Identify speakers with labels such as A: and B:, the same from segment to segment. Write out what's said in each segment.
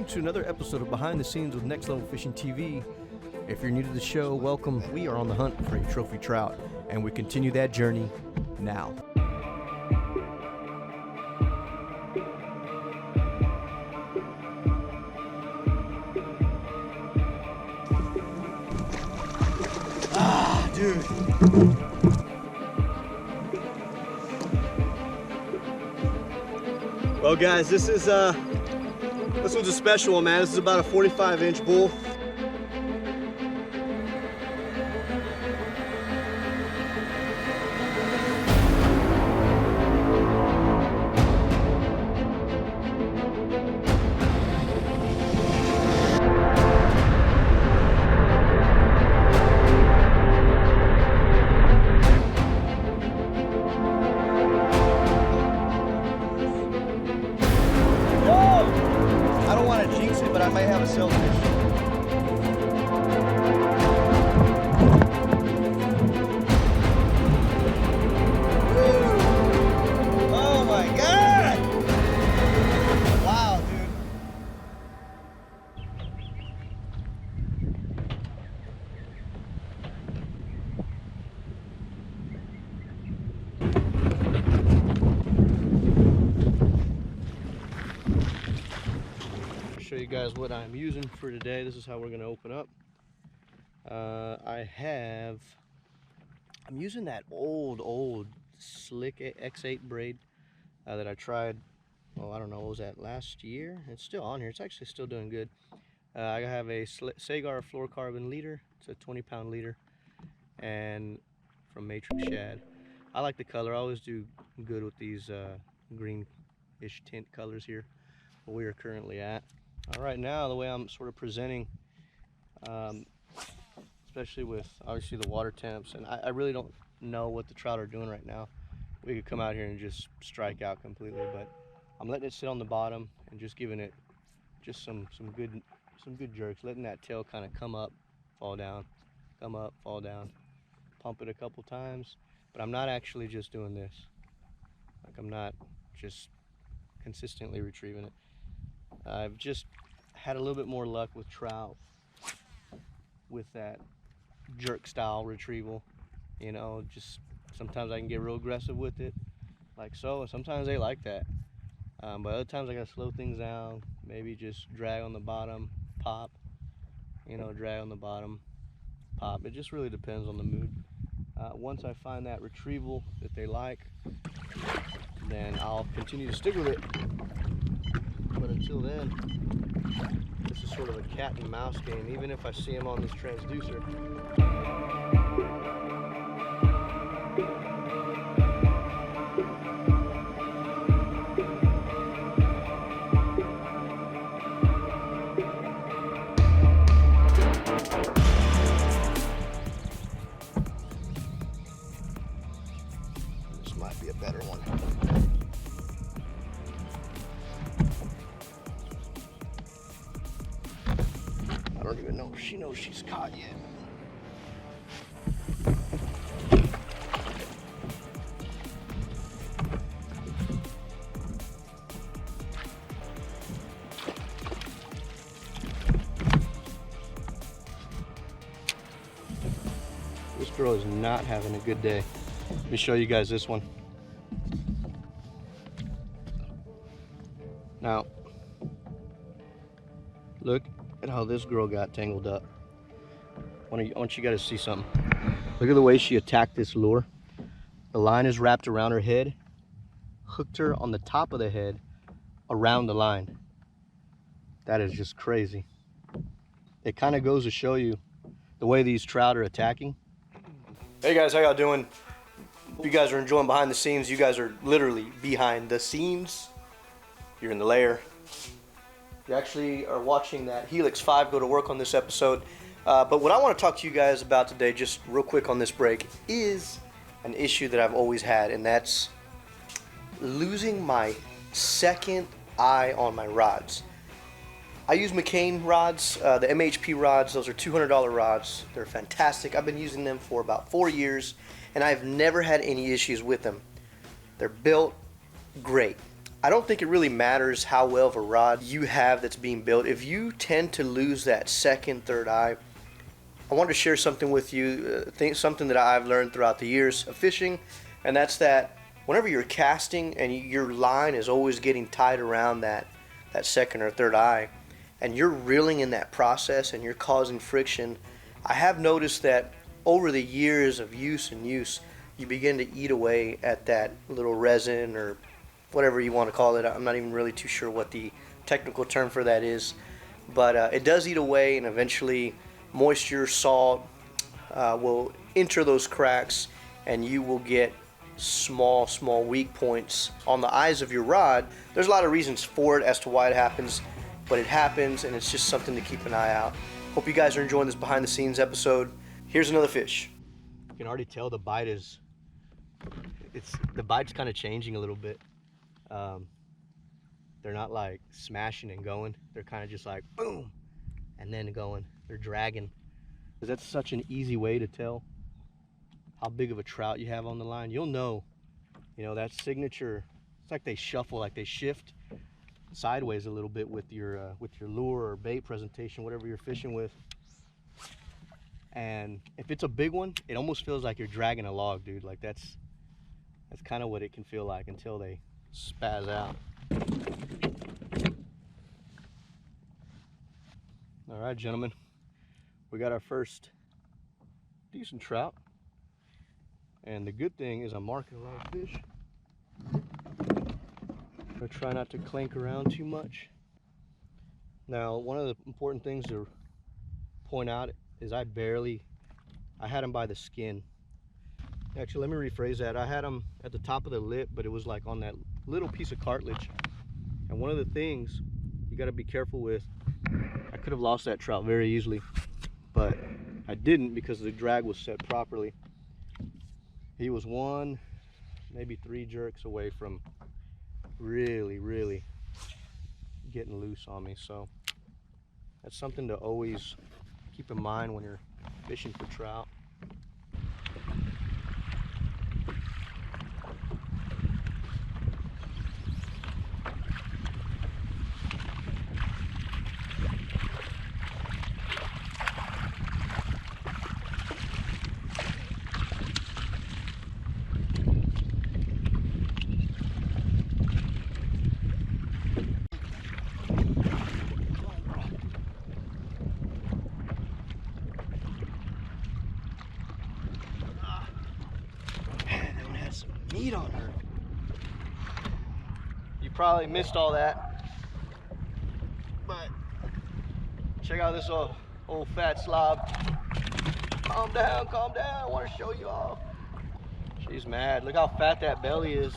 A: to another episode of Behind the Scenes with Next Level Fishing TV. If you're new to the show, welcome. We are on the hunt for a trophy trout, and we continue that journey now.
B: Ah, dude. Well, guys, this one's a special one, man. This is about a 45-inch bull. But I might have a silverfish. Oh my God! Wow, dude.
A: Show you guys what I'm using for today. This is how we're going to open up. I'm using that old slick X8 braid that I tried, well, I don't know, what was that, last year? It's still on here. It's actually still doing good. I have a Sagar fluorocarbon leader. It's a 20-pound leader, and from Matrix Shad. I like the color. I always do good with these greenish tint colors here where we are currently at. All right, now the way I'm sort of presenting, especially with obviously the water temps, and I really don't know what the trout are doing right now. We could come out here and just strike out completely, but I'm letting it sit on the bottom and just giving it just some good jerks, letting that tail kind of come up, fall down, come up, fall down, pump it a couple times. But I'm not actually just doing this. Like, I'm not just consistently retrieving it. I've just had a little bit more luck with trout with that jerk style retrieval. You know, just sometimes I can get real aggressive with it, like so, and sometimes they like that. But other times I gotta slow things down, maybe just drag on the bottom, pop, you know, drag on the bottom, pop. It just really depends on the mood. Once I find that retrieval that they like, then I'll continue to stick with it. But until then, this is sort of a cat and mouse game, even if I see him on this transducer. This might be a better one. I don't even know if she knows she's caught yet. This girl is not having a good day. Let me show you guys this one. Now, look at how this girl got tangled up. I want you guys to see something. Look at the way she attacked this lure. The line is wrapped around her head, hooked her on the top of the head around the line. That is just crazy. It kind of goes to show you the way these trout are attacking. Hey guys, how y'all doing? If you guys are enjoying behind the scenes, you guys are literally behind the scenes. You're in the lair. You actually are watching that Helix 5 go to work on this episode. But what I want to talk to you guys about today, just real quick on this break, is an issue that I've always had, and that's losing my second eye on my rods. I use McCain rods, the MHP rods. Those are $200 rods. They're fantastic. I've been using them for about 4 years, and I've never had any issues with them. They're built great. I don't think it really matters how well of a rod you have that's being built. If you tend to lose that second, third eye, I wanted to share something with you, something that I've learned throughout the years of fishing, and that's that whenever you're casting and your line is always getting tied around that second or third eye, and you're reeling in that process and you're causing friction, I have noticed that over the years of use, you begin to eat away at that little resin or whatever you want to call it. I'm not even really too sure what the technical term for that is, but it does eat away, and eventually moisture, salt will enter those cracks, and you will get small weak points on the eyes of your rod. There's a lot of reasons for it as to why it happens, but it happens, and it's just something to keep an eye out. Hope you guys are enjoying this behind the scenes episode. Here's another fish. You can already tell the bite's kind of changing a little bit. They're not like smashing and going. They're kind of just like boom and then going. They're dragging. Because that's such an easy way to tell how big of a trout you have on the line. You'll know, that signature. It's like they shuffle, like they shift sideways a little bit with your lure or bait presentation, whatever you're fishing with. And if it's a big one, it almost feels like you're dragging a log, dude. Like that's kind of what it can feel like until they spaz out. All right, gentlemen, we got our first decent trout, and the good thing is I'm marking a lot of fish. I'm gonna try not to clank around too much. Now, one of the important things to point out is I had him by the skin. Actually, let me rephrase that. I had him at the top of the lip, but it was like on that little piece of cartilage. And one of the things you got to be careful with, I could have lost that trout very easily, but I didn't because the drag was set properly. He was 1, maybe 3 jerks away from really getting loose on me. So that's something to always keep in mind when you're fishing for trout. Meat on her. You probably missed all that, but check out this old fat slob. Calm down, I want to show you off. She's mad. Look how fat that belly is.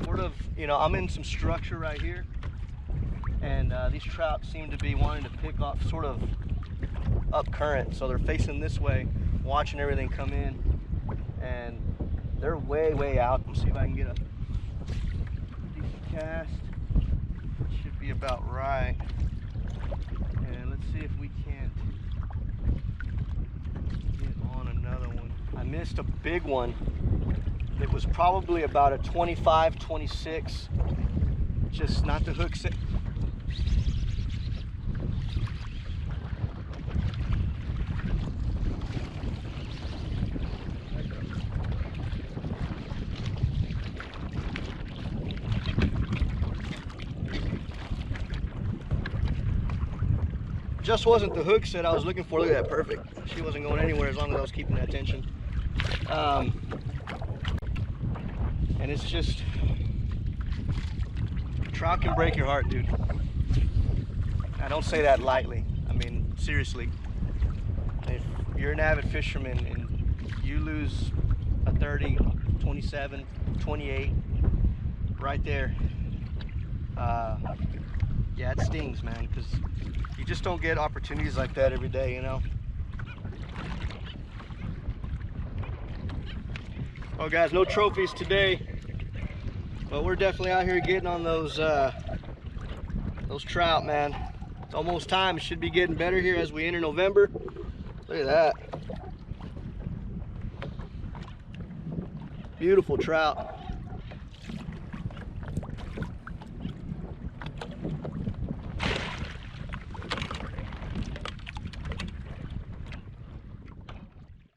A: Sort of, I'm in some structure right here. And these trout seem to be wanting to pick off sort of up current, so they're facing this way, watching everything come in, and they're way out. Let's see if I can get a decent cast. Should be about right. And let's see if we can't get on another one. I missed a big one. It was probably about a 25, 26. Just not the hook set. Just wasn't the hook set I was looking for. Look at that, perfect. She wasn't going anywhere as long as I was keeping that tension. And it's just, trout can break your heart, dude. I don't say that lightly. I mean, seriously. If you're an avid fisherman and you lose a 30, 27, 28, right there, yeah, it stings, man, because you just don't get opportunities like that every day, Well, guys, no trophies today, but we're definitely out here getting on those trout, man. It's almost time. It should be getting better here as we enter November. Look at that. Beautiful trout.